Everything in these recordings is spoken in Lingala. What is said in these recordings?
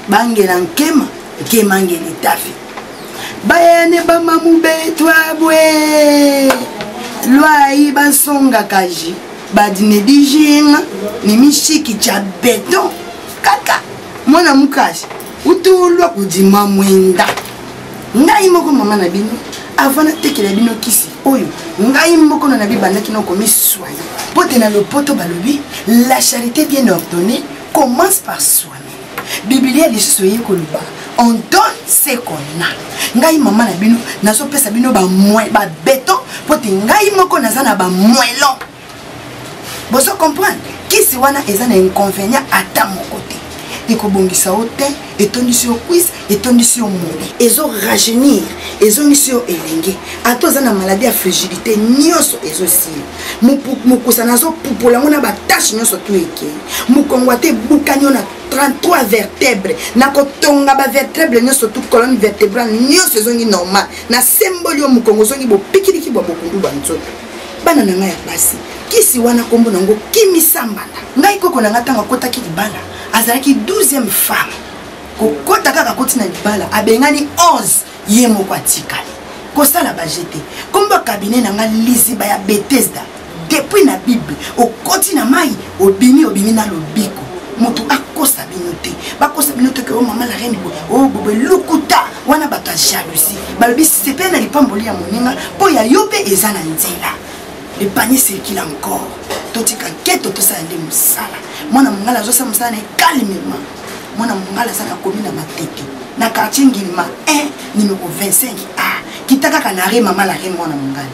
bangela nkema nkema ngeli tafi bayane bamamu betwa bwe lwai bansonga kaji badine dijinga ni mishiki cha beton kaka mwana mukaji utulwa kudima mwenda ngai moko mama na bino avant tekela bino kisi oyo ngai moko na bibanda kino komissoya pote na lopoto balobi la charité bien ordonnée commence par soi-même. Biblia lisusu yekoluba on donne ce qu'on a. Ngai mama na bino nazo pesa bino ba béton pote ngai moko nazana ba moellon. Boso comprendre kisi wana ezana inconvénient à mon côté. Ekobongisa ote etondi sur cuisse etondi sur moni ezo rajeunir ezo misio elenge atoza na maladie ya fragilité nyonso ezo si mukusa nazo pupola ngona ba tâche nyonso tu eke mukongwa te bukanyo na 33 vertèbres na kotonga ba vertèbres nyonso tu colonne vertébrale nyonso ezo ngi normal na symbole yo mukongo zongi bo pikiriki bo bokundu banzoto bana na ngai ya basi kisi wana kombo nango kimisambana ngai koko na ngatanga kota ki libala azalaki 12e femme kokota kaka kotina libala abengani 11 yemo kwa tikali kosala bajete kombo cabinet nanga liziba ya Bethesda depuis na bible okoti na mai obimi na lobiko moto akosa binote bakosa binote ke o mama la reine o bobe lukuta wana bato jalousie balobi sepe na lipamboli ya moninga po ya yope ezana nzela le panier circule encore totika keto to sala musala mwana mungala zo sa musala na calmement mwana mungala sana komi na matete na quartier ngilima 1 numéro 25A kitaka kanare mama la reine mwana mungala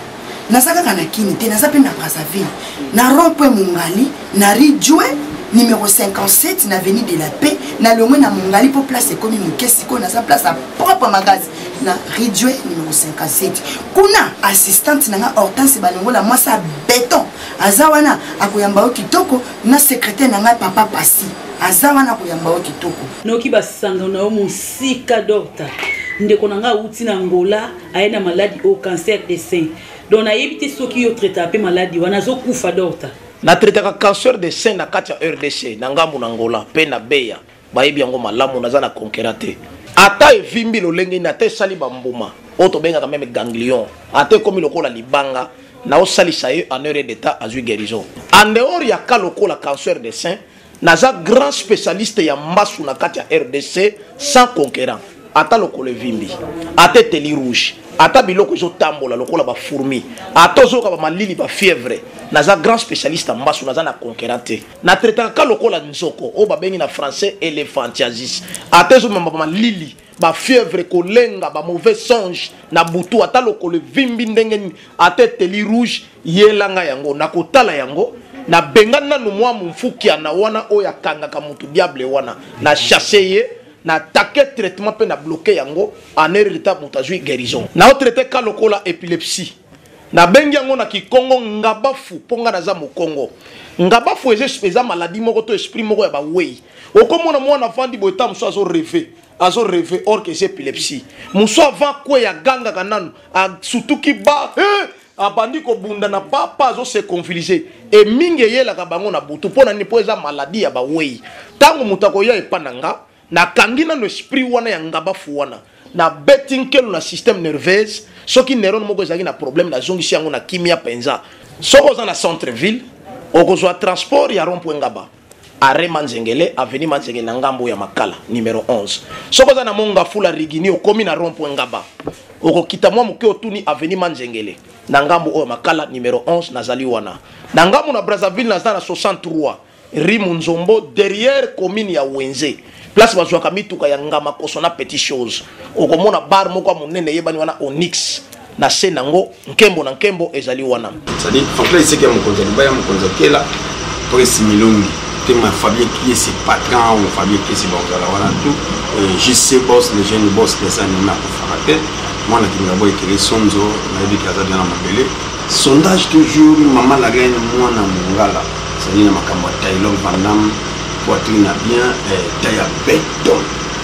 nasaka kana kini te nasape na Brazzaville na rond-point mungali na Ridjoué numéro 57 na avenue de la Paix na lomwe na mungali po place komi mukesi ko na sa place a propre magasin na Ridjoué numéro 57 kuna assistante nanga Hortense balongola moi sa béton azawana akoyamba o kitoko na secrétaire nanga papa Pasi azawana akoyamba o kitoko noki basanga na o musika docteur ndeko nanga uti na ngola ayena maladie au cancer des seins donc ayebite soki yo traiter ape maladie wana zo kufa docteur na traiter cancer des seins na kati ya RDC na ngambu na ngola pe na beya bayebi yango malamu naza na conquérate ata evimbi lolenge na te sali bambuma oto benga quand même ganglion ate komi lokola libanga na osalisa ye en heure d'état azui guérison en dehors ya ka lokola cancer des seins naza grand spécialiste ya mbasu na kati ya RDC sans conquérant ata lokolo evimbi ate teli rouge ata biloko zo tambola lokola ba fourmi ata zo ka ba malili ba fièvre naza grand spécialiste mbasu naza na conquérante na traiter ka lokola nzoko o ba bengi na français éléphantiasis ata zo mamba malili ba fièvre kolenga ba mauvais songe na butu ata lokolo vimbi ndenge ate teli rouge yelanga yango na kotala yango na bengana no mwa mfuki na wana oya kanga ka mutu diable wana na chasser ye na attaquer traitement pe na bloquer yango en heure d'état mutazui guérison na traiter ka lokola épilepsie na bengi yango na kikongo ngabafu ponga na za mokongo ngabafu eza maladie moko to esprit moko ya ba wei okomona mwana vandi boeta mso azo rêver or que c'est épilepsie muso avant quoi ya ganga kananu surtout ki ba abandi ko bunda na papa zo se confiliser et mingi yela ka bango na butu pona ni po eza maladie ya ba wei tango mutako ya epananga na kangina no esprit wana ya ngabafu wana na betting kelo na système nerveuse soki neurone moko ezaki na problème na zongisi yango na kimia penza soko za na centre ville okozwa transport ya rond-point ngaba arrêt Manzengele avenue Manzengele na ngambo ya Makala numéro 11 soko za na monga fula rigini okomi na rond-point ngaba okokita mwa moke otuni avenue Manzengele na ngambo oyo Makala numéro 11 nazali wana na ngambo na Brazzaville na 63 rue Munzombo derrière commune ya Wenze place bazwaka mituka ya ngama kosona petit chose okomona bar moko monene yebani wana Onyx na senango nkembo na nkembo ezali wana c'est-à-dire en fait c'est que mon konza kela presse milongi te ma famille qui est ses patrons ou famille qui est ses bonzala wana tout je sais boss les jeunes boss que ça n'a pas frappé moi na kinga boy kele sonzo na ebi kaza bien na mabele sondage toujours maman la reine moi na mungala c'est-à-dire makambo tailor vandam poitrine bien taille à béton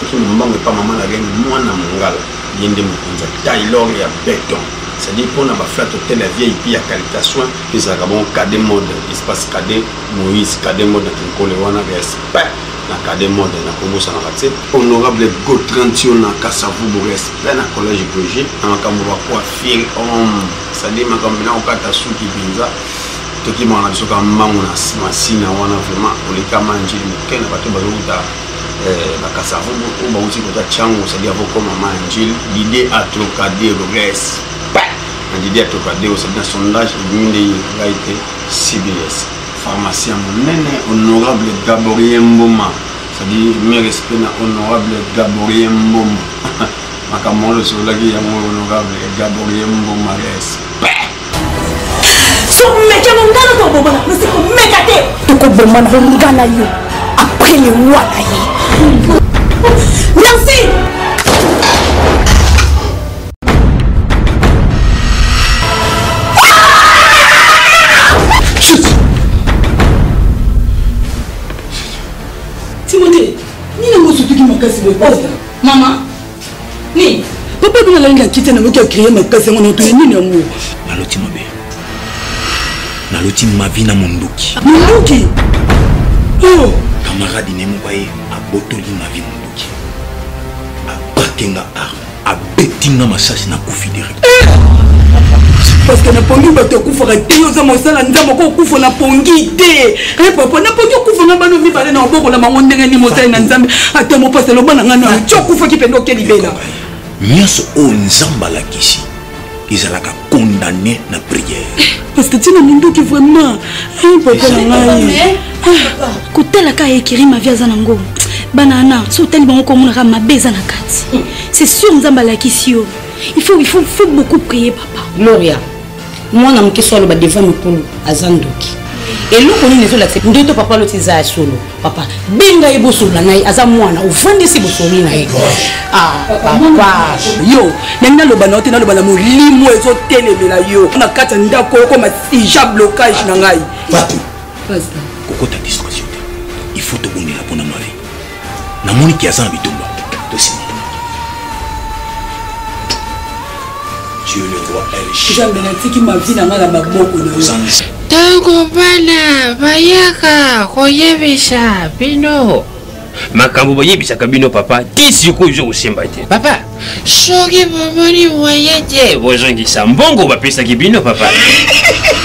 qui ne manque pas maman la reine moi na mungala yende mukonza tailor ya béton c'est-à-dire qu'on a fait toute la vieille puis à qualité soin puis ça bon cadet mode espace cadet Moïse cadet mode qui colle wana respect na cadre mode na Congo ça na raté honorable Gotrantion na Kasavu Bores là na collège Projet na makambo ba coiffure ça dit makambo na okata suki binza toki mwana biso ka mbango na masina wana vraiment oleka manjili mokena bato bazokuta bakasavu ba uti kota chango ça dit avant comme manjili l'idée à Trocadéro Bores l'idée à Trocadéro c'est un sondage d'une a été CBS pharmacien monene honorable Gabriel Mboma c'est-à-dire mes respects na honorable Gabriel Mboma makamolo sur la guerre honorable Gabriel Mboma respect so meke mongana to bomana no se ko mekate to ko bomana ngana yo après le wala yi merci Timothée, ni na mo sutu ki makasi bo posta. Mama. Ni, papa bina la ngi akite na mo ki créer makasi ngono to ni na mo. Maloti mabe. Naloti ma vie na munduki. Munduki. Oh, camarade ne mo baye abotoli ma vie munduki. Abatenga a betinga masasi na kufi direct. Parce que na pongi bato kufa ka teyo za mosala nzambo ko kufa na pongi te. Papa na pongi kufa na bano mi bale na oboko la mango ndenge ni mosala na nzambe ata mo pasa lo bana ngana cho kufa ki pendo ke libela. Nyaso o nzamba la kisi. Izalaka condamné na prière. Parce que tu n'as pas qui vraiment. Papa ngai. Kotela ka ekiri ma via zanango. Banana, so tali bango ko mona ma beza na kati. C'est sûr nzamba la kisio. Il faut beaucoup prier papa. Gloria. Moi na mke solo ba devant mukulu azandoki. Et loko ni nezo l'accepte. Ndoto papa lotiza solo. Papa, benga ebo solo na aza mwana uvande si bosoli na ye. Ah, papa. Yo, nanga loba na ote na loba na molimo ezo telemela yo. Na kata ndako ko ma sija blocage na ngai. Papu. Basta. Kokota distraction. Il faut te bonner la bonne mari. Na moni ki azan bitumba. Tosi. Dieu le roi est jamais na tiki ma vie na ngala maboko na yo. Tango bana bayaka koyebisa bino makambo boyebisa kabino papa tisi ko jo usemba te papa soki bomoni wayete bozongisa mbongo bapesa kibino papa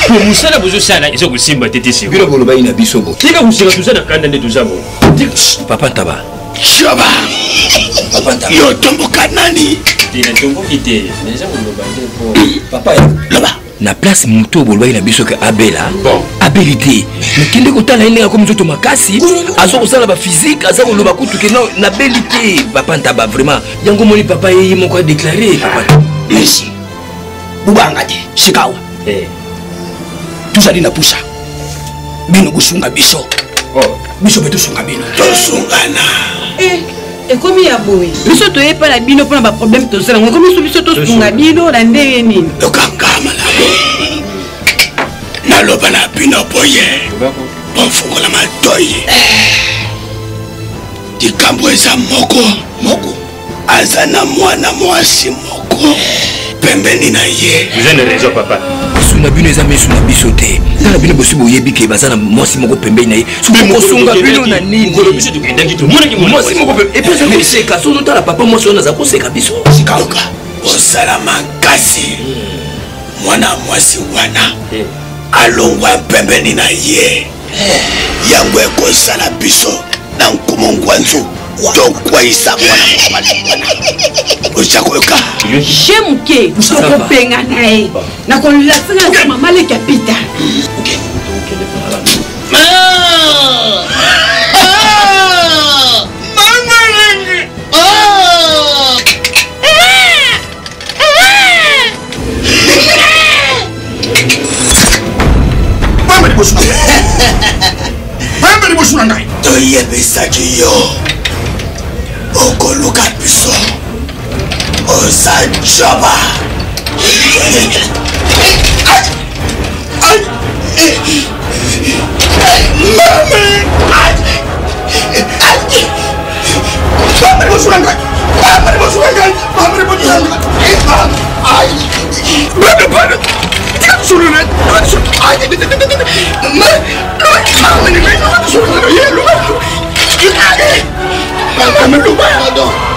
pour musala bozo sala iso kusimba te tisi bino bolo bayina bisobo tika kusika tuzana kanda nde tuzabo papa taba Shaba papa taba yo tombo kanani dina tombo kite neza ko lobande ko papa loba na place muto bolwa ina biso ke abela bon abilité mais kende ko tala ina comme zoto makasi azo ko sala ba physique azo ko loba kutu ke na abilité papa ntaba vraiment yango moni papa yeye moko déclarer papa merci bubanga te shikawa tuzali na pusa bino kusunga biso biso beto sunga bino tosungana Et comme il y a boy, nous sommes tous pas la bino pour un problème tout ça. Comme nous sommes tous sur la bino, la ndeni. Le kankama la loba na bino boye. Bon fungo la matoye. Di kambo eza moko. Azana mwana mwasi moko. Pembeni na ye. Vous avez raison papa. Sunga bino eza mesu na biso te. Na bino bosi boyebi ke bazana mwasi moko pembeni na ye. Suko sunga bino na nini? Ngolo biso tukendaki to mona ki mwasi moko pembeni. Et puis ça me seka so notala papa mwasi ona za ko seka biso. Sikauka. Osala makasi. Mwana mwasi wana. Alongwa pembeni na ye. Yango ekosala biso na nkumo ngwanzo. Tokwa isa mwana ochakoka Shemuke usokopenga nae na kolulasinga za mama le kapita toyebisaki yo okoluka biso osajoba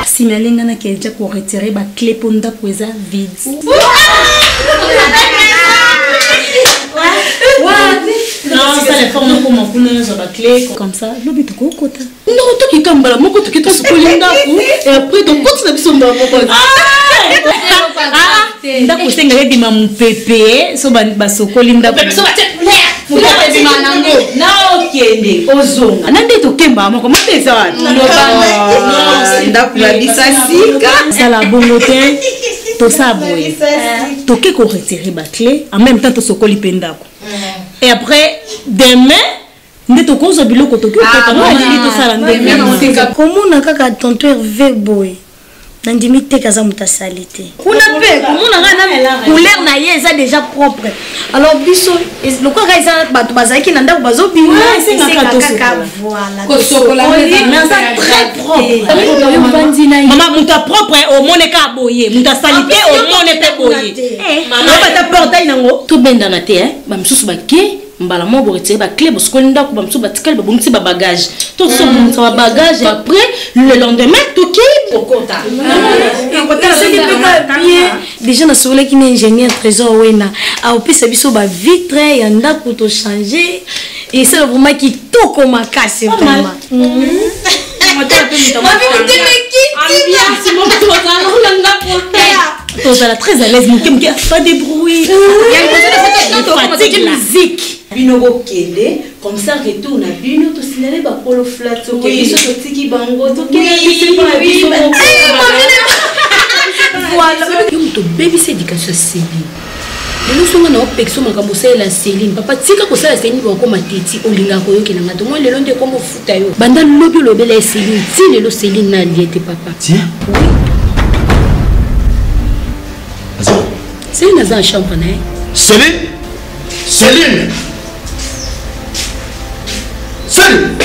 Si Malenga n'a qu'à déjà pour retirer ma clé pour nous poser vide. Non, ça les formes comme on peut la clé comme ça. L'objet de quoi côté? Non, toi qui tombe là, moi tu qui te souligne d'abord et après ton compte na biso ndako quoi. Ndako senga di mamu pepe so ba sokoli ndako. Na okende ozonga. Nande to kemba moko mapeza wana. Ndako la bisasika. Ça la bonté. To ça boy. To ke ko retirer ba clé en même temps to sokoli pendako. Et après demain nde to kozo biloko to ki okata no ali to sala ndenge komona kaka tonto Hervé boy nandimi te kaza mutasalité kuna pe komona ngana couleur na ye eza déjà propre alors biso le quoi eza bato bazaki na ndako bazo bima c'est kaka voilà ko sokola mais ça très propre maman muta propre au moneka boye muta salité au monepe boye maman bata portail nango to benda na te hein ba msusu bake mbala mo bo retirer ba clé bo skoli ndako ba msusu batikali ba bonti ba bagage to so bonti ba bagage après le lendemain to ki pokota déjà na solo ki ingénieur trésor wena a opesa biso ba vitre ya ndako to changer et c'est vraiment qui to comme casse vraiment tu es très à l'aise, pas de bruit. Il y a une musique. Bino kende comme ça retourne à bino to signaler ba polo flat to ke biso to tiki bango to ke biso pa biso voilà to baby c'est éducation Céline lelo songa na opexo makambo la Céline papa tika ko sala Céline ba ko mateti olinga ko yoke na ngato moi lelo nde ko mo futa yo banda lobi lobela Céline ti lelo Céline na liete papa tiens Céline na za chambre na Céline Céline Céline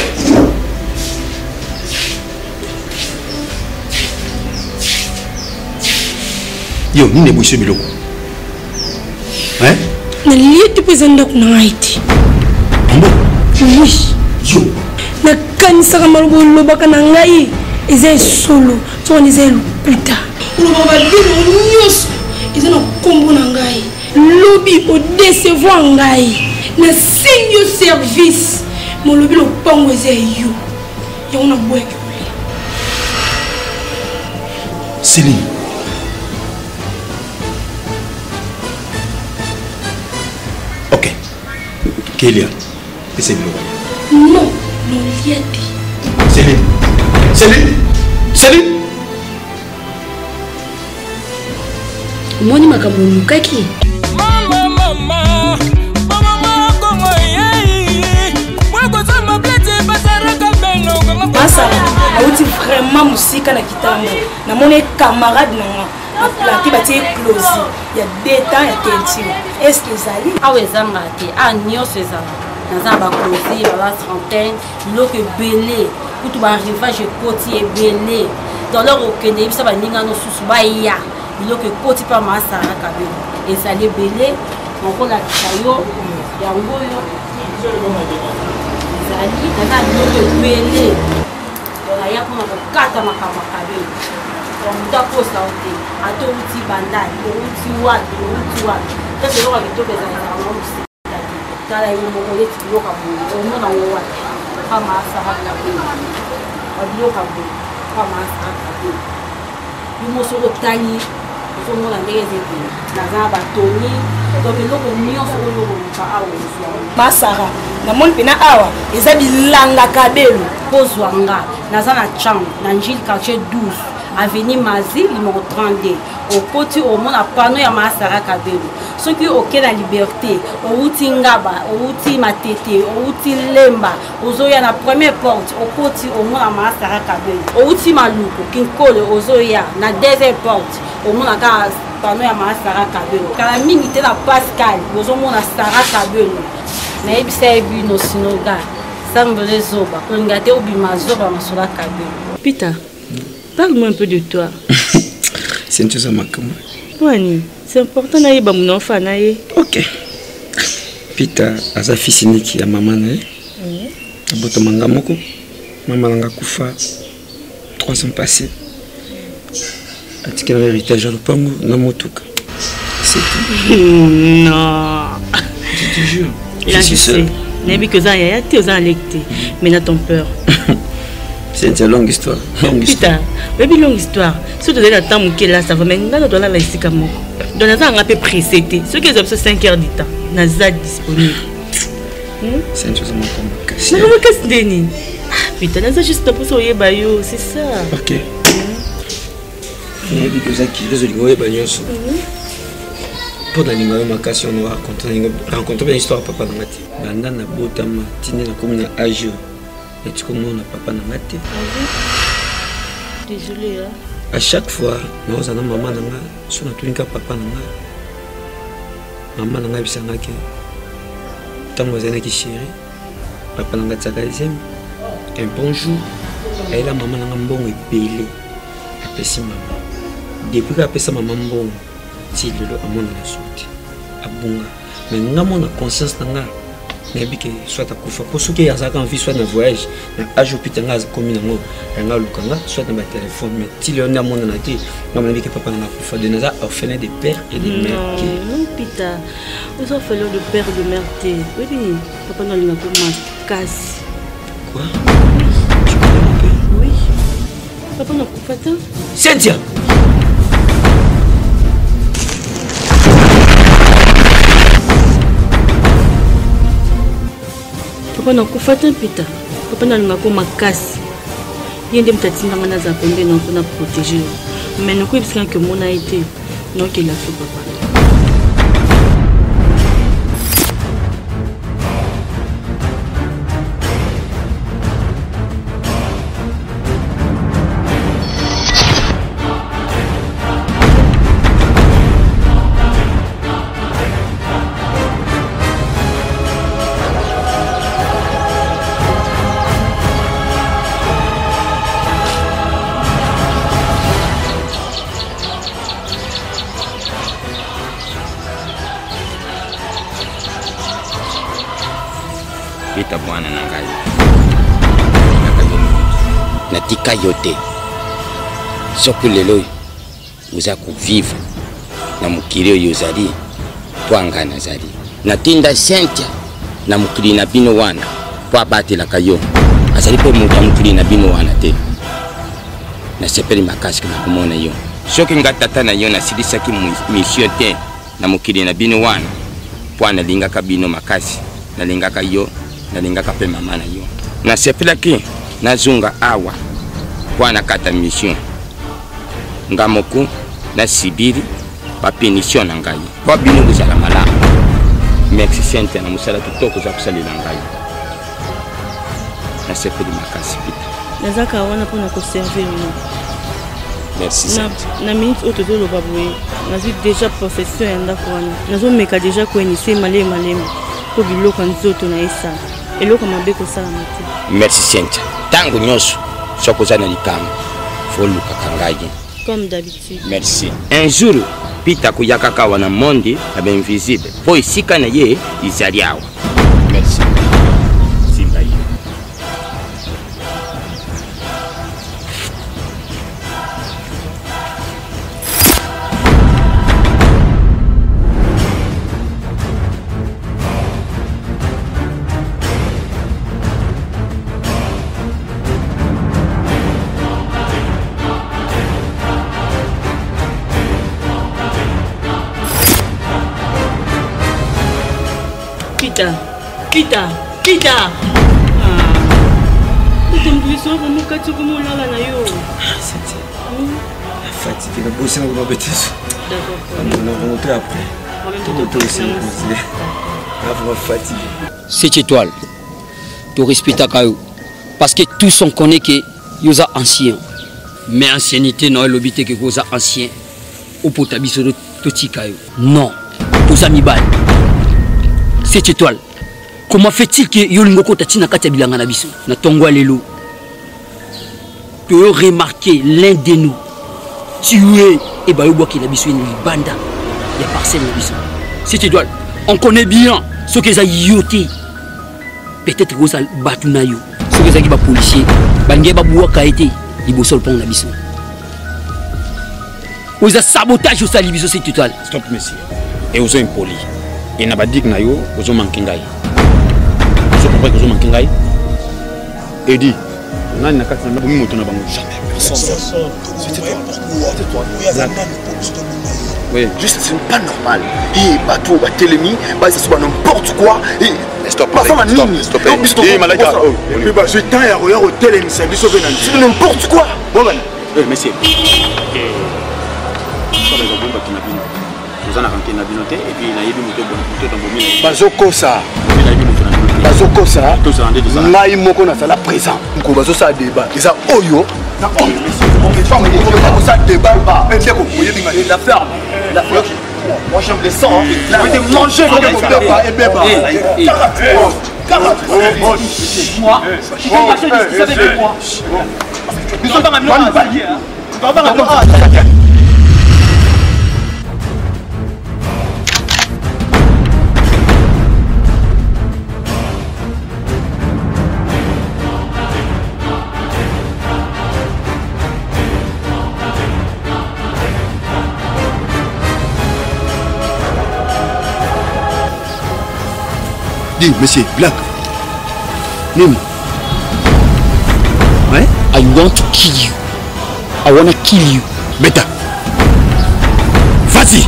yo nini bwiso biloko hein na liete pezanda kuna ngaiti ambo oui yo na kanisaka malobo lobaka na ngai eza solo so on eza lukuta loba badino nyos eza na kombo na ngai lobi o décevoir ngai na signe service mon lobi lo pango eza yo ya na boye Céline ok Kélia c'est bien non non liati Céline Céline Céline moni makambo lukaki Asa, auti vraiment musika na kitambo. Na mon camarade nanga, a planté bati éclose. Il y a 2 temps ya tenti. Est-ce que zali? Ah ouais, ça m'a été. Ah nio c'est ça. Dans un baclosi, la trentaine, l'autre belé. Pour tout arrivage côté belé. Dans leur okende, ça va ninga no susu ba ya. L'autre côté pas ma sara kabe. Et ça les belé, on ko la kayo, ya ngoyo. Zali, dans l'autre belé. Dans ya ko na kata makabakabe. On doit poser à tout petit bandai, au petit ouad, au petit ouad. Ça c'est là que tout les animaux aussi. Dans les moments où les petits locaux, on a un ouad. Pas mal ça va la paix. On dit local, pas mal ça va la paix. Nous sommes au tani, nous sommes dans les églises. Dans un bâtonnier, donc les locaux n'y ont pas à où. Masara, na mon pena awa, ils habitent langa kabelo. Pozwanga, dans un champ, dans Gilles quartier 12. Avenue Mazi, numéro 32. Au côté au monde à Pano ya Masara Kabelo. Ceux qui ont la liberté, au outil Ngaba, au outil Matete, au outil Lemba, au Zoya la première porte, au côté au monde à Masara Kabelo. Au outil Maluko, Kinkole, au Zoya, la deuxième porte, au monde à Pano ya Masara Kabelo. Car la minute la Pascal, au monde à Sara Kabelo. Mais il s'est vu nos synoga. Semble les oba, pour une gâteau bimazoba, Masura Kabelo. Peter. Parle-moi un peu de toi. C'est une chose à ma caméra. Wani, c'est important d'aller à mon enfant. Ok. Peter, Aza fils unique à maman. Aboto manga moko. Maman l'a koufa 3 ans passés. Atikela héritage le pango na motuka. C'est tout. Non. Je te jure. Je suis seul. N'aimez que ça, tu as lecté. Mais n'a ton peur. C'est une longue histoire. Putain, baby longue histoire. Si tu as temps que là, ça va maintenant dans la ici comme moi. Dans la temps un peu pressé. Ce qui est observé 5 heures du temps. N'a disponible. C'est une chose à mon casse. Non, casse Denis. Putain, n'a juste pour ça bayo, c'est ça. OK. Il y a des choses qui résolvent bayo. Pour la ligne ma casse on va rencontrer une histoire papa dans mati. Banda na botama tine na commune âge. Et tu comment on a papa na mati. Désolé hein. À chaque fois, nous avons maman nanga, sur notre ligne papa nanga. Maman nanga bisanga ke. Tant vous avez qui chéri. Papa nanga tsakaisem. Un bonjour. Et la maman nanga mbongo epelé. Apesi maman. Depuis qu'apesa maman mbongo, si le amona la sorti. Abunga. Mais ngamo na conscience nanga. Nabi ke soit à kufa pour ceux qui azaka en vie soit na voyage na âge pitanga za komi nango nga lukanga soit na téléphone mais ti le na mona na ti ngam nabi ke papa na kufa de naza orphelin de père et de mère. Non pita. Nous orphelins de père et de mère té. Oui, papa na linga ko makasi. Quoi? Tu connais mon père? Oui. Papa na kufa ta. Cynthia. Papa na kufata pita. Papa na linga ko makasi. Yende mtatinga ngana za pembe na ko na protéger. Mais nous ko bisika que mon a été non qu'il a fait papa. Pita bwana na ngai. Natika yote. Soko lelo uza kuvivre na mukiri oyo ozali twanga nazali. Natinda Cynthia na mukiri na bino wana po abatelaka yo. Azali pe mutu mukiri na bino wana te. Nasepeli makasi na kumona yo. Soki ngatata na yo nasilisaki mission te na mukiri na bino wana po analingaka bino makasi. Nalingaka yo nalingaka pe mama na yo. Nasepelaki nazunga awa po anakata mission. Ngamoku na sibiri pa pénition na ngai. Po bino buzala malamu. Merci Cynthia na musala tutoko za kusalila ngai. Nasepeli makasi pita. Nazaka wana pona ko servir moi. Merci Cynthia. Na minute auto de lobabwe. Nazi déjà professeur ya ndako wana. Nazo meka déjà ko initier malema. Ko biloko nzoto na esa. Eloko mabe ko sala mate. Merci Cynthia. Tango nyoso soko za na likama. Foluka kangaji. Comme d'habitude. Merci. Un jour, Pita kuyaka kawa na monde na invisible. Po isika na ye izali awa. Merci. Simba yi. Kita. Utambulisho vraiment kati como lala na yo. C'était fatigué la bosse na ko beteso. D'accord. On va rentrer après. Tout aussi posé. Vraiment fatigué. Cette étoile. Tu respectes kayo parce que tous on connaît que yoza ancien. Mais ancienneté non lobité que yoza ancien. Au potabiso to tikayo. Non. Yoza mibal. Cette étoile. Comment fait-il que Yolingoko Tatina Katabilanga Nabiso na Tongwa Lelo? Tu as remarqué l'un de nous tué et Bayobo qui Nabiso une banda. Il y a parcelle Nabiso. Cette étoile, on connaît bien ce que ça yoté. Peut-être que ça Batunayo. soki ezalaki bapolisier balingi babwaka ete liboso lopango na biso oza sabotage osali biso c'est total. Stop monsieur et ozo impoli et na badik na yo ozo manquer ngai ozo comprendre que ozo manquer ngai et dit nani na kati na bomi moto na bango jamais c'était toi. Oui. Juste, c'est pas normal. Et bateau, télémi, c'est n'importe quoi. Et stop. Stop. Je t'en ai au télémi, c'est n'importe quoi. Monsieur. Bazokosa ngai moko nazala présent moko bazosala débat eza oyo na oyo ça débat la ferme. Moi j'aime les sangs. Là, on va manger comme et bébé. Moi, tu peux marcher ça avec moi. Nous sommes pas maintenant à allier. Tu vas pas maintenant. Monsieur Black. Name. Ouais? I want to kill you. I wanna kill you. Beta. Vas-y.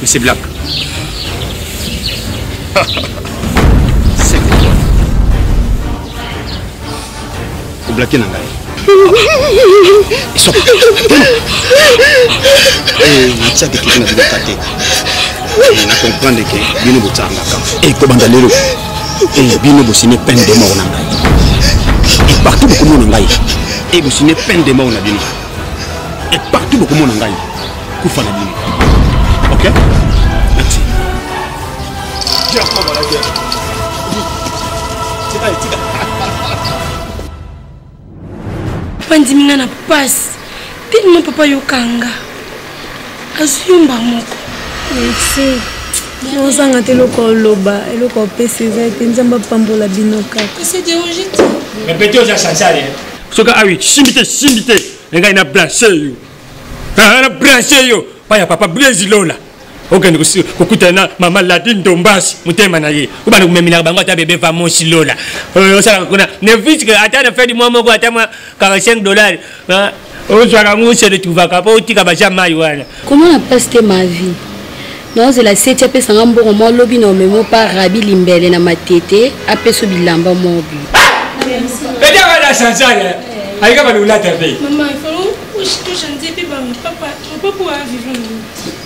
C'est Black. C'est toi. Vous blaquez dans la ils sont et ça que tu n'as pas capté. On comprend que bino botanga et ko bandalelo et bino bo signer peine de mort na ngai. Et partout beaucoup mon ngai. Et bo signer peine de mort na bino. Et partout beaucoup mon ngai. Kufa na bino. OK? Merci. Tiens, on va la guerre. Tiens. Pandiminga na passe. Tellement papa yokanga. Azuyumba moko. Merci. Ozanga te loko loba, eloko peseza te nzamba pambola binoka. C'est dérangé. Répétez aux assassins. Soka ah oui, simbité. Les gars ils na branché yo. Na branché yo. Pa ya papa Brésilola. Okende kokutana mama Ladine Dombasi mutema na ye. Kubana kumemina bango ata bébé va monsi lola. Osala kuna ne vite que ata na fait du mois moko ata $45. Ozwaka muche de tuvaka pa otika ba jamais wana. Comment on a passé ma vie? Non, c'est la 7e paix sans ambo mo lobi no memo pa Rabi Limbele na matete apeso bilamba mobi. Mais déjà la chansale. Aïka ba lula tape. Maman, il faut que je chante puis papa pouvoir vivre.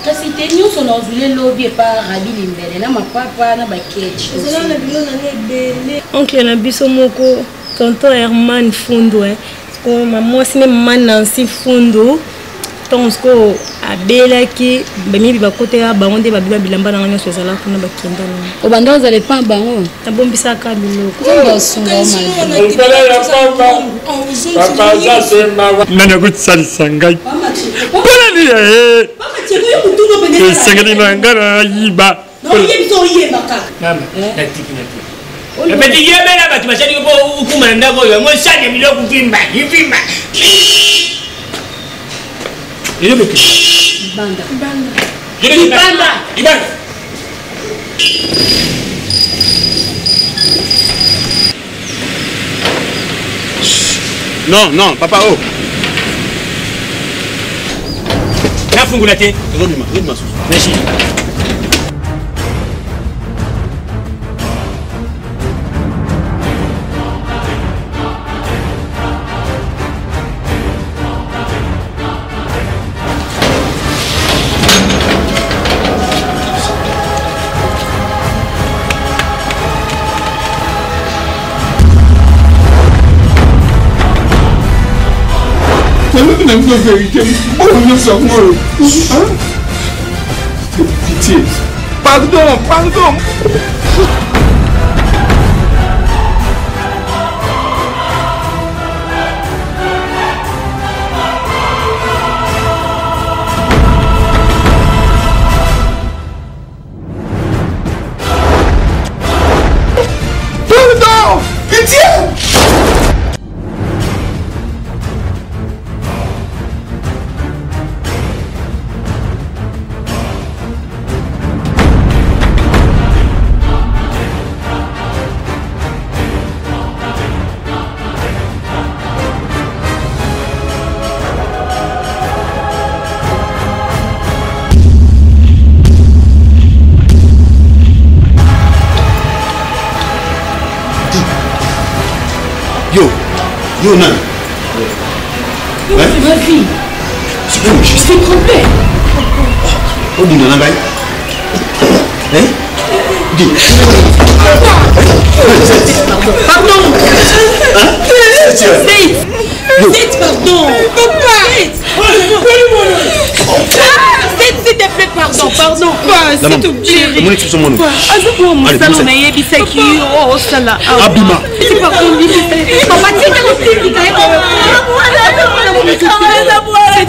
Kasi te nyonso na ozule lobi pa Rabi Limbele na mapapa na baketch. Zela na bilo na nebele. Oncle na biso moko tonton Herman Fundo maman si même man Nancy Fundo tonsko abela ki bami ba côté ya bango nde babila bilamba na nganyo sezala kuna bakenda na obanda ozale pa bango tabombisa ka biloko papa za sema nana kutsalisa ngai pona ni eh mama tsheko yo kutungo pene sengeli mangara yiba no yebito yebaka mama natiki Epeti yebe na batu machani ko ukuma ndako yo mo shane miloko vimba ivimba. Ile beki. Banda. Ibanda. Non, papa oh. Nafungula te. Rondima. Merci. C'est la vérité. On ça pitié. Pardon. Pitié. Yo, non. Ma fille. C'est pas juste. Je t'ai trompé. Oh, dis-nous, Nangaï. Hein? Dis. Pardon. Hein? C'est pardon. Papa. S'il te plaît, pardon. S'il te plaît. Mon explication, mon nom. Allez, salon na yebisaki oh sala. Abima. C'est pardon. Papa, tu t'es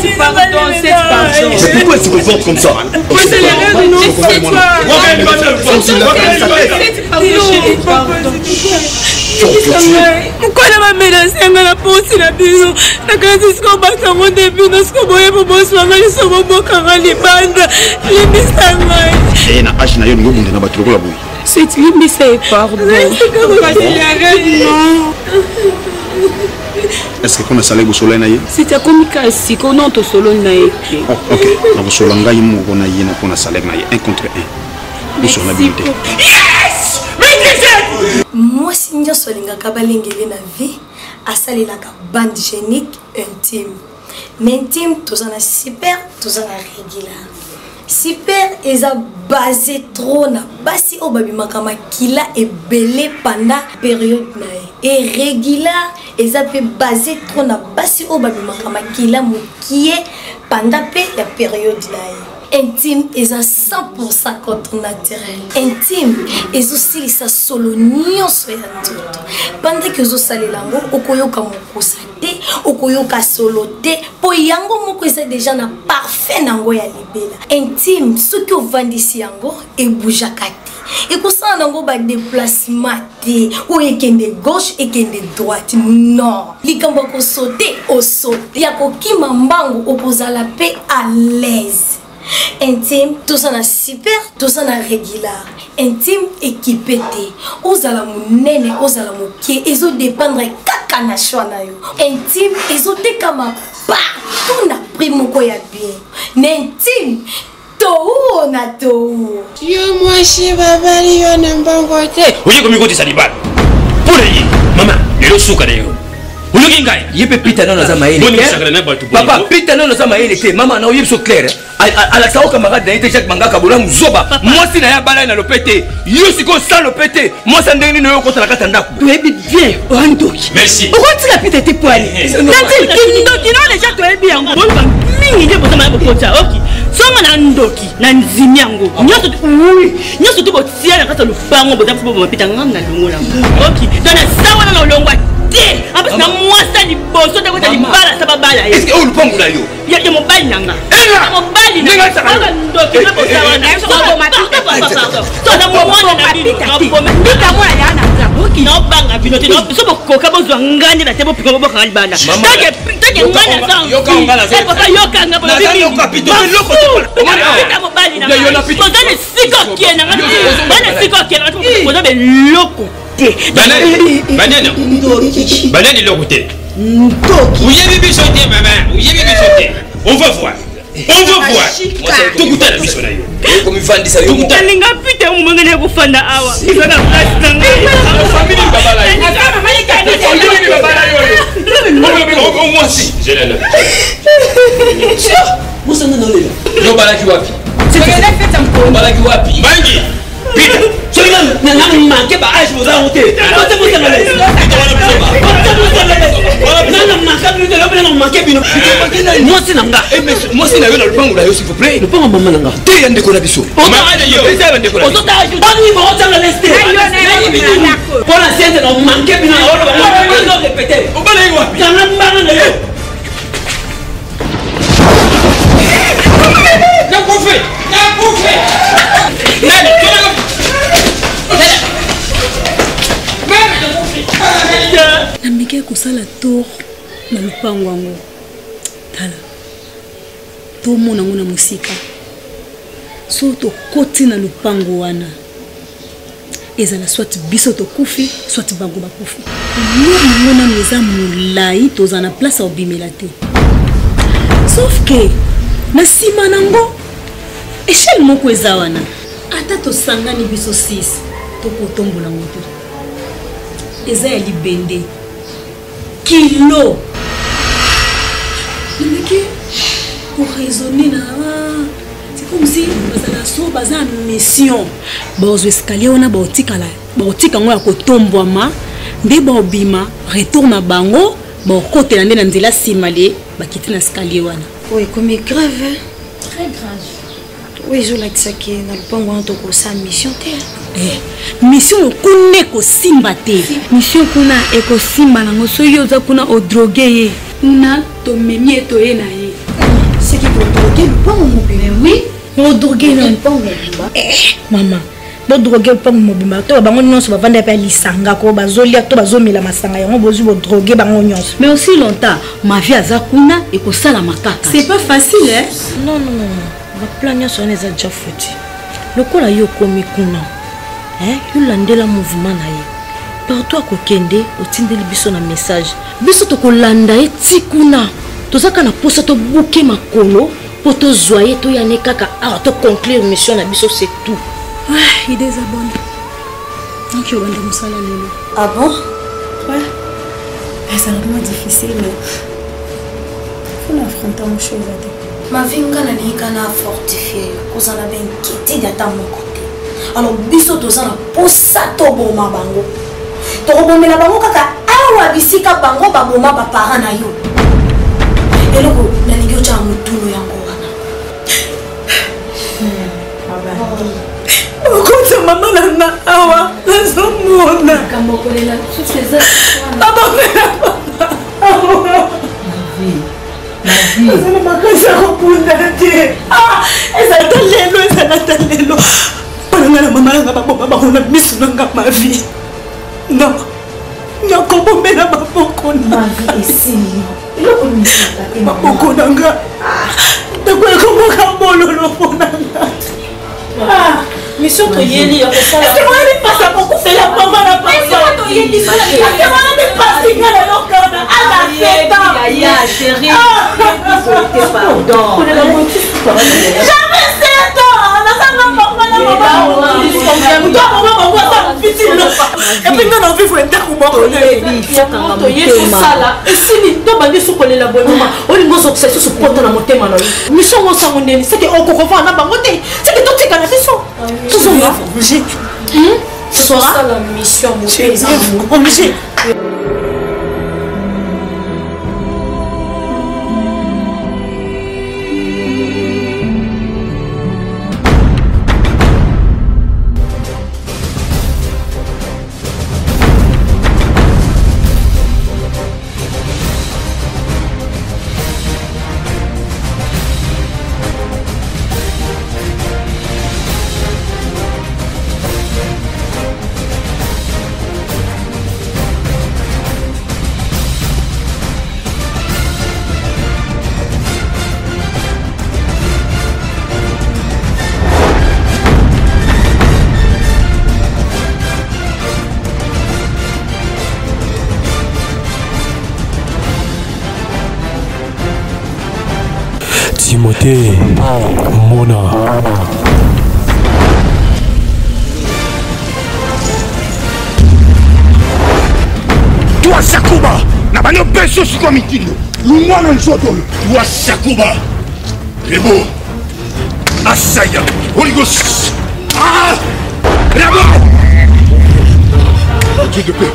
c'est pardon. Mais pourquoi elle se comporte comme ça? C'est la raison, non? C'est toi. Pourquoi elle m'a menacé à la poste la biso? La grande disco bata mon début, nous sommes boyés pour boss, nous sommes beaux car les bandes, les mystères. Et na H na yo ngo bunda na batuloko la boui. C'est lui c'est pardon. Est-ce que comme ça les solo na ye? C'était comme si qu'on non to solo na ye. OK, na solo ngai mo kona yena kona salaire na ye 1 contre 1. Nous sommes habilités. Yes! Moi si ndio solinga kabalengele na vie, asali la bande génique intime. Mais intime tous en a super, tous en a régulier. Super eza basé trop na basi o babi makama kila et belé pendant période na et régulier eza pe basé trop na basi o babi makama kila mukie pendant la période na intime eza 100% contre naturel intime ezo silisa solo nyonso ya nzoto pendant que zo salelango okoyoka mokusa te okoyoka solo te po yango moko eza déjà na parfait nango ya libela intime soki ovandisi yango ebujaka te ekosala nango ba déplacement te o ekende gauche ekende droite non likambo kosote osote ya kokima mbangu opozala pe à l'aise. Intime, tout ça na super, tout ça na régulier. Intime équipé té. Ozala munene, ozala moké, ezo dépendre kaka na choix na yo. Intime, ezo te kama partout na primo ko ya bien. N'intime, to na to. Yo moi si babali yo na mbango te. Oye komi ko tisalibal. Pour y maman, le souka de yo. Il peut pita non za maele. Papa, pita non za maele te. Maman na yebso clair. Ala sao camarade na Jacques Mangaka bola muzoba. Moi si na ya bala na lopete. Yo siko sans lopete. Moi ça ndeni no ko tala katanda. Tu es bien, Andoki. Merci. Pourquoi tu l'as pité tes poils? Nanti kindoki non déjà tu es bien. Bon mingi de botama bokota. OK. Soma na Andoki, na nzimi yango. Nyoso oui. Nyoso to botia na kata lufango botafu bo mapita nganga longola. OK. Dona sawa na longwa. Après na moi ça du bosso de côté bala ça ba bala. Est-ce que on le pongo là yo? Ya mo bali nanga. Mobali nanga ça. Ndoki na bossa wana. So mapita pardon. So na mo wana na bita. Ndika mo ya na nzabuki. No banga binote no so bokoka bozwa ngani na tebo piko boka kalibana. Take ngana ça. Yo kanga la. Papa yo kanga bo bibi. Yo kapito lo ko. Pita mobali nanga. Yo na pita. So na siko kiena nanga. Bana siko kiena ko za be loko. Banane le côté. Où y a bébé sauté, maman? Où y a bébé sauté? On va voir. Tout goûter la mission là. Comme fandi ça yo. Tout linga putain mo ngene ko fanda awa. Ifa na place nanga. Famille baba là. Moi aussi. J'ai là. Moi ça non là. Yo balaki wapi? C'est que la fête en Congo. Balaki wapi? Mangi. Pita. Celui-là n'a manqué pas âge vous a honte. manqué bino. Moi c'est nanga. Moi c'est na yo na lupango la yo s'il vous plaît. Lupango mama nanga. Te ya ndeko na biso. On a yo. Eza ndeko na biso. On ni mo on tanga leste. Pour la scène na manqué bino na olo. On va répéter. On va aller voir. Tanga mbana na yo. Na bouffé. Na bouffé. nameki kosala tour na lupango yango tala tomona ngo na mosika so tokoti na lupango wana ezala soit biso tokufi soit bango bakufi yango nano eza molai toza na place ya obimela te sauf ke na nsima nango eshele moko eza wana ata tosangani biso 6 tokotombola ngo te eza ya libende kilo nameki koraisonne na c'est comme si bazala so baza mission bazwa escalier wana baotika ngo ya kotombwama nde baobima retour na bango baokotela nde na nzela nsima le bakiti na escalier wana oyo ekomi grave très grave oyo ezolakisa ke na lupango wana tokosala mission te mission kuna ekosimba te mission kuna ekosimba nango soki oza kuna odroge ye kuna tomemi ye toye na ye seki kodroge lupango mobimba oui odroge na lupango mobimba mama bodroge lupango mobimba to bango nyonso bavanda mpe lisanga ko bazolia to bazomela masanga yango bozwi bodroge bango nyonso mais aussi longtemps ma vie aza kuna ekosala makaka c'est pas facile hein non baplan nyonso wana eza déjà foti lokola yo okomi kuna yolandela mouvement na ye partout akokende otindeli biso na message biso tokolanda ye ti kuna tozaka na posa tobuke makolo mpo tozwa ye toyane kaka awa toconclure mission na biso c'est tout idée eza bonne donc yobanda mosala lelo ah bon ouais ezalakama difficile mais fona affronter mo chose ate mavinga na liyika na fortifier kozala bainquiétude ata moko te alors biso toza na posa toboma bango tokobomela bango kaka awa bisika bango baboma baparent na yo eloko nalingi otyaa motulu yango wana okota mama nanga awa nazomona ezala makasi ya kopunda te ezala ta lelo mpona nga na mama nanga baboma bango na miso nanga mavi non nakobomela maboko maboko nanga nakoekomoka bololo mponanga mission toyeli ya kosala pasa kokufela mama na pasinga na lokana azafeta chéri pardon jamais c'est nasanga mama na mama et puis nga na vivre ndako moko toyesala esili tobandi sokolela bonoma olingi ozokisa lisusu poto na motema na yo mission mosango ndeni seke okokova na bango te seke totika na biso tozonga sera la mission obligé. Timothée, Mona. Toi Sakuba, na bano beso siko mitindo. Lumwana nzoto. Toi Sakuba. Rebo. Asaya. Oligos. Ah! Rebo. Dieu de paix.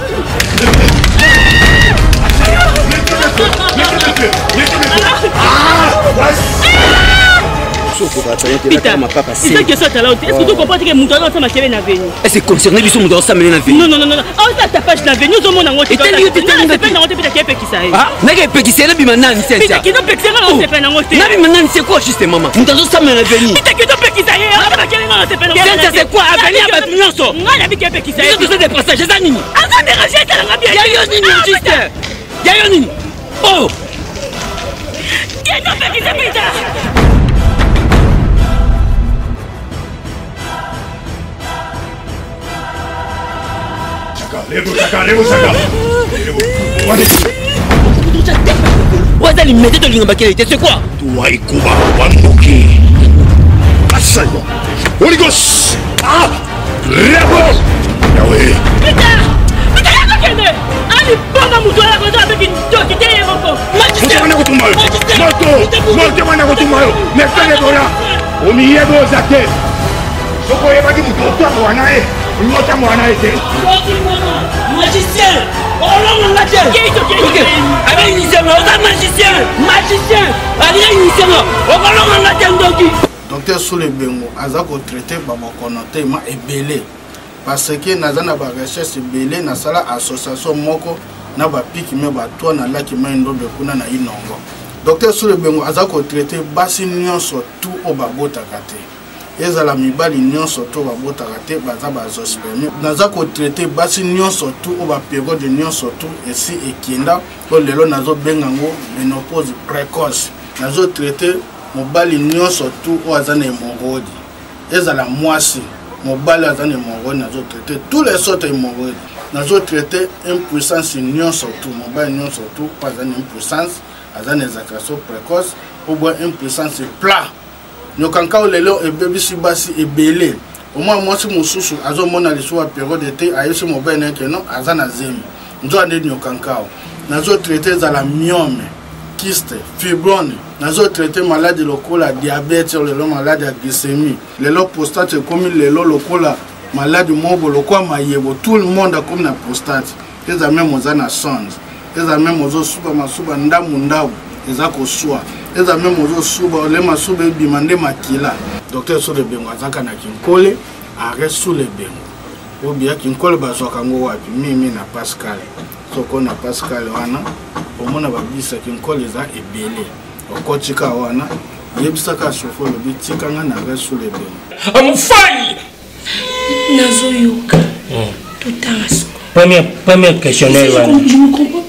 C'est que ça t'as là. Est-ce que tu comprends que mon talent ça m'a fait na venu? Est-ce que concerné biso mon ça mener na venu? Non. Oh ça ta page na venu zo mona ngoti. Et t'as dit na pe na ngoti pe ta qui ça. Ah, na ke pe qui c'est na bi manan c'est ça. Qui no pe qui ça na pe na ngoti. Na bi manan c'est quoi juste maman? Mon talent ça mener na venu. Qui no pe qui ça. Ah ba kele na pe na ngoti. C'est quoi avenir ba nyonso? Ngala bi ke pe qui ça. Biso c'est des passages ça nini? Encore des rejets ça nga bien. Ya yo nini juste? Ya yo nini? Oh. Qui no pe qui ça pita? Waza limete to linga bakele c'est quoi? Toi ikuba wanduki. Asayo. Holy Ghost. Ah! Rebo. Yawe. Pita yako kende. Ali bonga mutu ala kozo avec une toki tele moko. Moto wana kutumayo. Moto wana kutumayo. Mefele dola. Omiyebo zake. Soko yebaki mutu otamu wanae. Nyota mwana ete. Magicien. Oh non, on l'a dit. OK. Avec initialement, on a magicien. Avec initialement, on l'a dit. Docteur Soule Bengo azako traité ba konote ma ebele parce que nazana ba recherche ebele na sala association moko na ba piki me ba to na laki mendo be kuna na inongo. Docteur Soule Bengo azako traité basi nyonso tout o ba botaka te. Ezala mibali nyonso to ba botaka te baza ba zospeme. Nazako traité basi nyonso tout o ba période nyonso tout esi ekienda o lelo nazo bengango ménopause précoce. Nazo traité mobali nyonso tout o azana hémorroïde. Ezala mwasi mobali azana hémorroïde nazo traité tous les sortes hémorroïdes. Nazo traité impuissance nyonso tout mobali nyonso tout pas azana impuissance azana éjaculation précoce ou bien impuissance plat. Nyokanka lelo e baby sibasi ebele. Au moins mwasi mususu azo mona lisuwa période été ayesi mobali neke non azana zemi. Nzo ande nyokanka. Nazo traité zala myome. Kyste, fibrone, nazo traité maladie lokola diabète, lelo maladie à glycémie, lelo prostate comme lelo lokola maladie mobo lokola mayebo, tout le monde a comme na prostate. Les amis mozana songe, les amis mozo suba masuba ndamu ndabu, ezako soa. Les amis mozo suba le masuba bimande makila. Docteur Soule Bengo azaka na kinkole, arrête Soule Bengo. Obia kinkole bazoka ngo wapi mimi na Pascal. Soko na Pascal wana omona babisa kinkole za ebele okotika wana yebisaka shofo le bitika nga na Soule Bengo amufai nazoyoka tutaso première questionnaire wana je ne comprends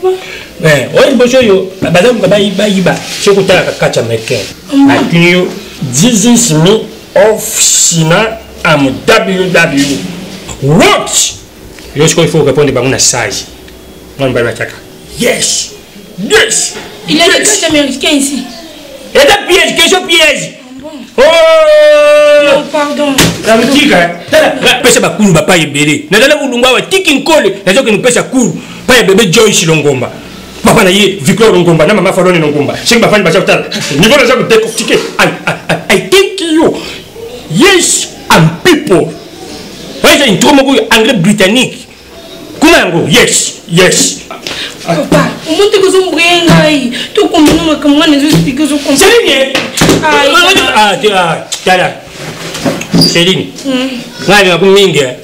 pas oyi boso yo bazamu bayiba chokutala kakacha meken atunyo this me officina am www what yo il faut répondre par une sage. Yes. Il a des coachs américains ici. Et des pièges, question piège. Oh non, pardon. La boutique, pesa bakulu ba pa yebele. Na dala bulungwa wa tiki nkole, na zoke nupesa kulu. Pa yebebe Joyce Longomba. Papa na ye Victor Longomba na mama Falone Longomba. Shingi bafani ba chapter. Niveau na zako décortiquer. I think you. Yes, and people. Là une trop beaucoup anglais britannique. Kumango, yes. Papa, on monte que son bringai. Tout comme nous, comme moi, nous expliquons ce qu'on fait. Céline. Ngai na kuminga.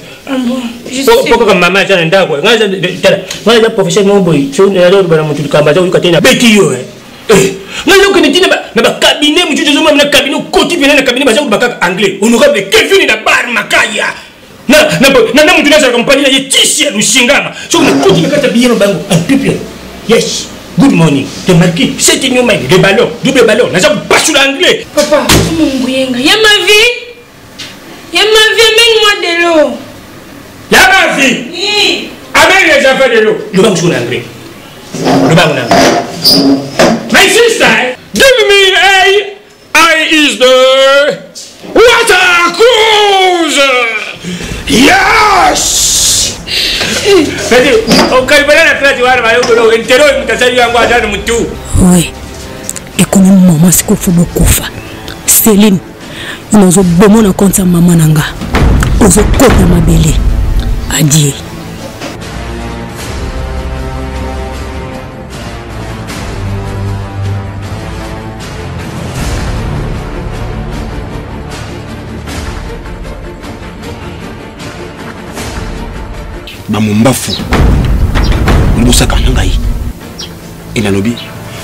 Poko kama mama tena ndako. Ngai za professional boy. Sio ndio bana mtu kamba za ukatena beti yo ngai yo kinitina na ba cabinet mtu zomo na cabinet koti bien na cabinet baza kubaka anglais. Honorable Kevin na bar makaya. Na mtu nasa compagnie na yetisi ya Lushingama. So na koti nakata bien bango and people. Yes. Good morning. Te marqué, c'est une main, le ballon, double ballon. N'a pas sur l'anglais. Papa, mon bouyenga, y a ma vie, amène-moi de l'eau. Y a ma vie. Oui. Amène les affaires de l'eau. Le banc sur l'anglais. Le banc en anglais. My sister, give me I is the water cruise. Yes. Oui. Et comme maman c'est qu'il faut beaucoup faire. Céline, nous avons besoin de compte maman nanga. Nous avons compte ma belle. Adieu. na mombafu mbusaka na ngai et nalobi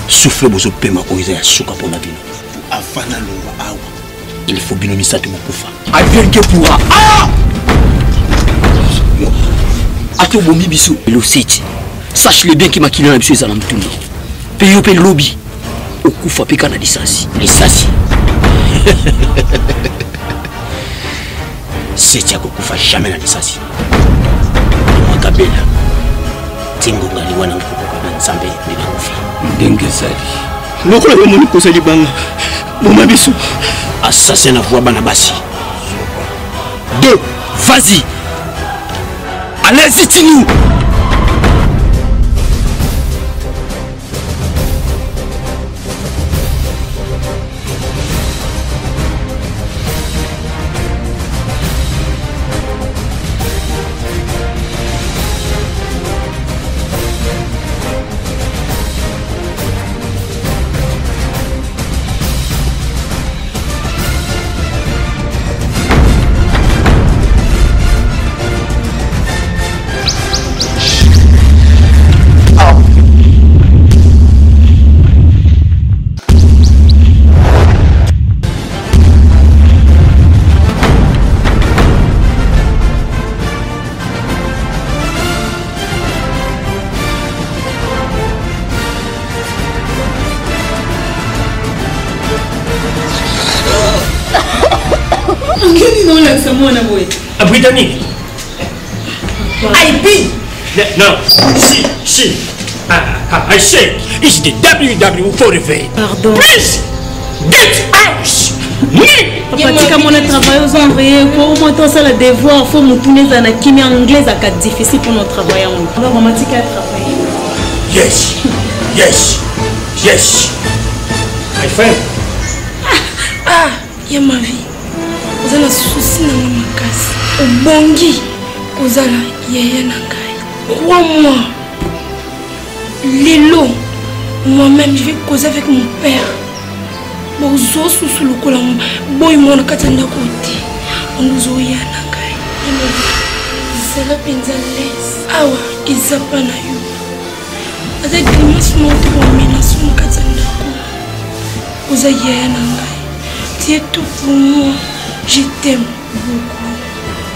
souffle bozo pema oiza ya suka pona bino afana longwa awa il faut bino misato mokufa avienke pourra ato bombi biso le site sache-le bien que makina na biso ezala mtumba pe yo pe lobby okufa pe kana lisasi c'est ya kokufa jamais na lisasi mwakabela tingonga liwana ngoko na nzambe ndina kufi ndenge sali lokola yo moni kosa libanga boma biso assassin na voix bana basi 2 vas-y allez-y Tinou. Britannique. IP. No. She. I say it's the WW forever. Pardon. Please get out. Papa, tika mon travail aux envoyés. Pour moi, tout ça le devoir. Faut me tourner dans la chimie anglaise à quatre difficile pour notre travail. Alors, maman, tika travailler. Yes. My friend. Ya ma vie. Vous avez un souci dans ma casse. Au bongi, vous avez yaya nangai. Crois-moi. Lelo, moi-même, je vais causer avec mon père. Bon, zo sous le colon. Boy, mon katanda côté. On nous oya nangai. C'est la pinzales. Awa, izapa na yo. Avec grimace, mon te menace, mon katanda côté. Vous avez yaya nangai. Tu es tout pour moi. Je t'aime beaucoup.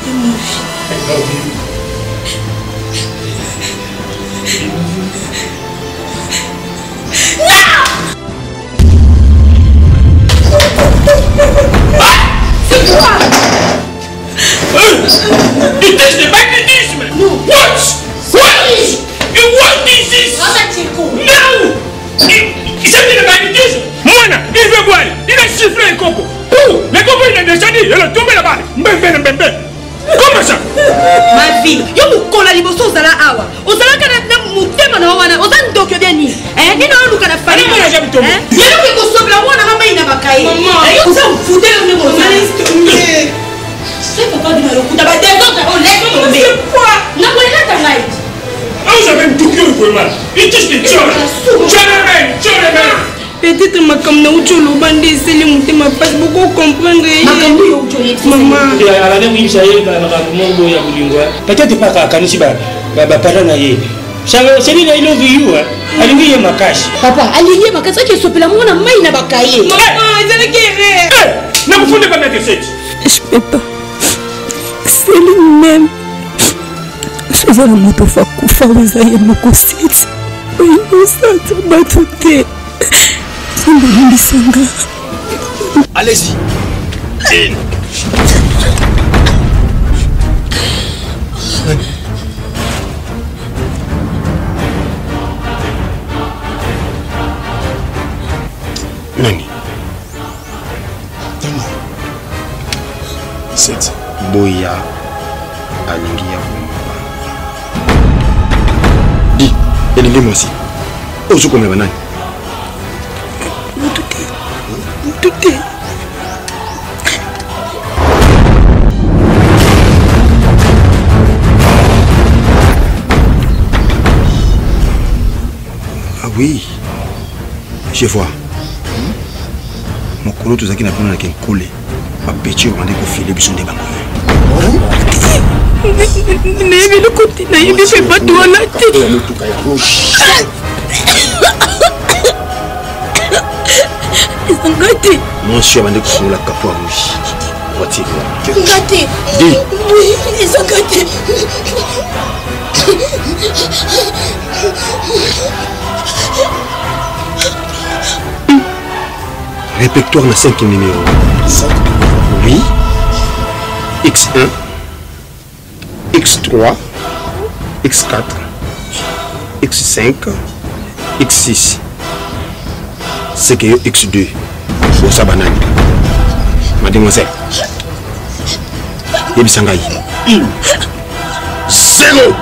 Et ma vie. I love you. C'est quoi? It is the banditisme. No. What? You want this? No. C'est le banditisme. Mwana, il veut boire. Il a sifflé un coco. Les copains, il a descendu. Il a tombé là-bas. Mbembe. Comment ça? Ma fille, yo mukola liboso ozala awa. Ozala kana na mutema na wana. Ozan ndoko bien ni. Ni na luka na fali. Mama na jabi tombe. Yelo ke ko sobla wana mama ina bakai. Yo za mfude le mo. C'est papa de malo kuta ba des autres on laisse tomber. C'est quoi? Na ko ina tangai. Vous avez tout cœur pour mal. Il touche des choses. Jamais. Peut-être ma comme na ucholo bande seli mutema passe beaucoup comprendre. Makambo yo ucholo. Maman. Ya ala ne wi saye ba na mo ya bulingwa. Peut-être pas ka kanisi ba para na ye. C'est lui il love you. Alingi ye makashi. Papa, alingi ye makashi qui sopela mona mai na bakaye. Maman, je le guérir. Ne vous fondez pas mettre cette. Je peux pas. C'est lui-même. Je vais la moto fa kufa uzaye mokositi. Oyo santa batute. Allez-y. Nani? C'est Boya Alingia. Dis, moi aussi. Où est-ce qu'on est maintenant? Tout est. Ah oui, je vois. Mon colo tout ça qui n'a pas de coller. Ma petite on a décoffilé bison de bango. nayebi lokoti nayebi mpe bato wana te ezanga te monsieur abandi kofungola kapo ya rouge voiture nga te ezanga te répertoire na 5 numéros. Oui. X1, X3, X4, X5, X6. C'est que X2. Pour ça, banane. Mademoiselle. Yebisangai. 0.